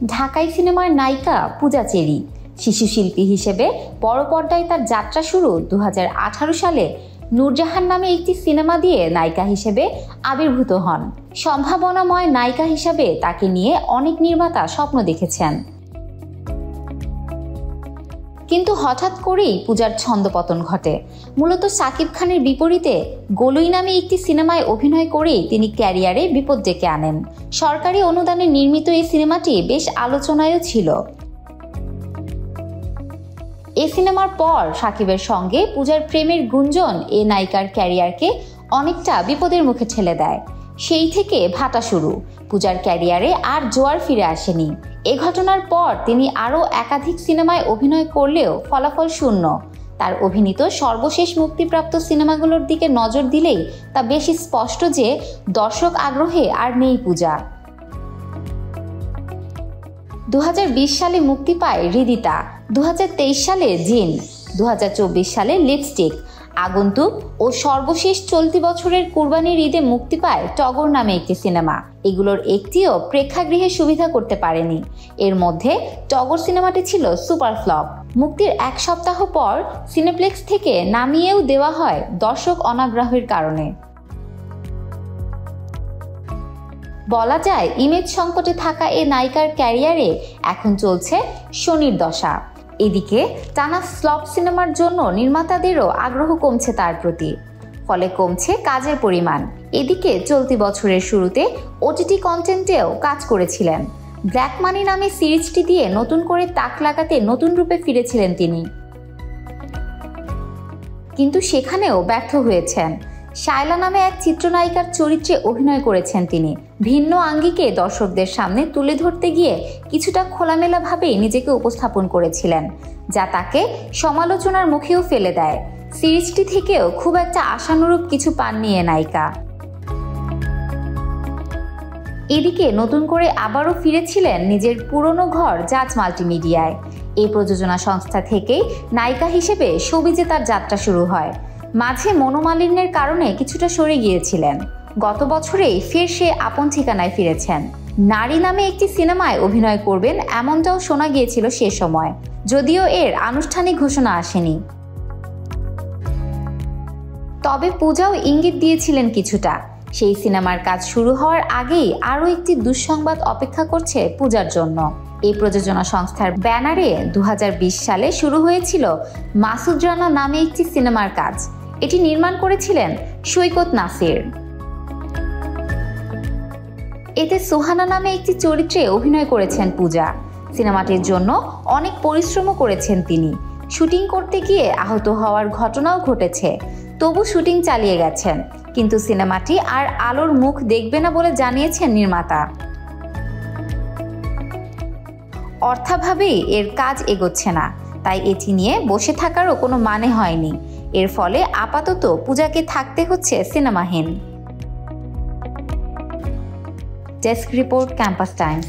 ঢাকাই সিনেমার নায়িকা পূজা চেরি শিশু শিল্পী হিসেবে বড় পর্দায় তার যাত্রা শুরু 2018 সালে নূরজাহান নামে একটি সিনেমা দিয়ে নায়িকা হিসেবে আবির্ভূত হন। সম্ভাবনাময় নায়িকা হিসেবে তাকে নিয়ে অনেক নির্মাতা স্বপ্ন দেখেছেন, কিন্তু হঠাৎ করেই পূজার ছন্দপতন ঘটে। মূলত শাকিব খানের বিপরীতে গোলুই নামে একটি সিনেমায় অভিনয় করেই তিনি ক্যারিয়ারে বিপদ ডেকে আনেন। সরকারি অনুদানে নির্মিত এই সিনেমাটি বেশ আলোচনায়ও ছিল। এই সিনেমার পর শাকিবের সঙ্গে পূজার প্রেমের গুঞ্জন এ নায়িকার ক্যারিয়ারকে অনেকটা বিপদের মুখে ঠেলে দেয়। সেই থেকে ভাটা শুরু। পূজার ক্যারিয়ারে আর জোয়ার ফিরে আসেনি। এ ঘটনার পর তিনি আরও একাধিক সিনেমায় অভিনয় করলেও ফলাফল শূন্য। তার অভিনীত সর্বশেষ মুক্তিপ্রাপ্ত সিনেমাগুলোর দিকে নজর দিলেই তা বেশি স্পষ্ট যে দর্শক আগ্রহে আর নেই পূজা। 2020 সালে মুক্তি পায় হৃদিতা, 2023 সালে জিন, 2024 সালে লিপস্টিক, আগন্তুক ও সর্বশেষ চলতি বছরের কুরবানির ঈদে মুক্তি পায় টগর নামে একটি সিনেমা। এগুলোর একটিও প্রেক্ষাগৃহে সুবিধা করতে পারেনি। এর মধ্যে টগর সিনেমাটি ছিল সুপার ফ্লপ। মুক্তির এক সপ্তাহ পর সিনেপ্লেক্স থেকে নামিয়েও দেওয়া হয় দর্শক অনাগ্রহের কারণে। বলা যায় ইমেজ সংকটে থাকা এ নায়িকার ক্যারিয়ারে এখন চলছে শনির দশা। এদিকে টানা ফ্লপ সিনেমার জন্য নির্মাতাদেরও আগ্রহ কমছে তার প্রতি, ফলে কমছে কাজের পরিমাণ। এদিকে চলতি বছরের শুরুতে ওটিটি কন্টেন্টেও কাজ করেছিলেন। ব্ল্যাক মানি নামে সিরিজটি দিয়ে নতুন করে তাক লাগাতে নতুন রূপে ফিরেছিলেন তিনি, কিন্তু সেখানেও ব্যর্থ হয়েছেন। শায়লা নামে এক চিত্রনায়িকার চরিত্রে অভিনয় করেছেন তিনি। ভিন্ন আঙ্গিকে দর্শকদের সামনে তুলে ধরতে গিয়ে কিছুটা খোলামেলাভাবেই নিজেকে উপস্থাপন করেছিলেন, যা তাকে সমালোচনার মুখেও ফেলে দেয়। সিরিজটি থেকেও খুব একটা আশানুরূপ কিছু পাননি এ নায়িকা। এদিকে নতুন করে আবারও ফিরেছিলেন নিজের পুরনো ঘর জাজ মাল্টিমিডিয়ায়। এই প্রযোজনা সংস্থা থেকেই নায়িকা হিসেবে শোবিজে তার যাত্রা শুরু হয়। মাঝে মনোমালিন্যের কারণে কিছুটা সরে গিয়েছিলেন। গত বছরেই ফের সে আপন ঠিকানায় ফিরেছেন। নারী নামে একটি সিনেমায় অভিনয় করবেন এমনটাও শোনা গিয়েছিল সে সময়, যদিও এর আনুষ্ঠানিক ঘোষণা আসেনি। তবে পূজাও ইঙ্গিত দিয়েছিলেন কিছুটা। সেই সিনেমার কাজ শুরু হওয়ার আগেই আরও একটি দুঃসংবাদ অপেক্ষা করছে পূজার জন্য। এই প্রযোজনা সংস্থার ব্যানারে 2020 সালে শুরু হয়েছিল মাসুদ রানা নামে একটি সিনেমার কাজ। এটি নির্মাণ করেছিলেন সৈকত নাসির। এতে সোহানা নামে একটি চরিত্রে অভিনয় করেছেন পূজা। সিনেমাটির জন্য অনেক পরিশ্রমও করেছেন তিনি। শুটিং করতে গিয়ে আহত হওয়ার ঘটনাও ঘটেছে, তবু শুটিং চালিয়ে গেছেন। কিন্তু সিনেমাটি আর আলোর মুখ দেখবে না বলে জানিয়েছেন নির্মাতা। অর্থাভাবেই এর কাজ এগোচ্ছে না, তাই এটি নিয়ে বসে থাকারও কোনো মানে হয়নি। এর ফলে আপাতত পূজাকে থাকতে হচ্ছে সিনেমাহীন। Desk report, Campus Times.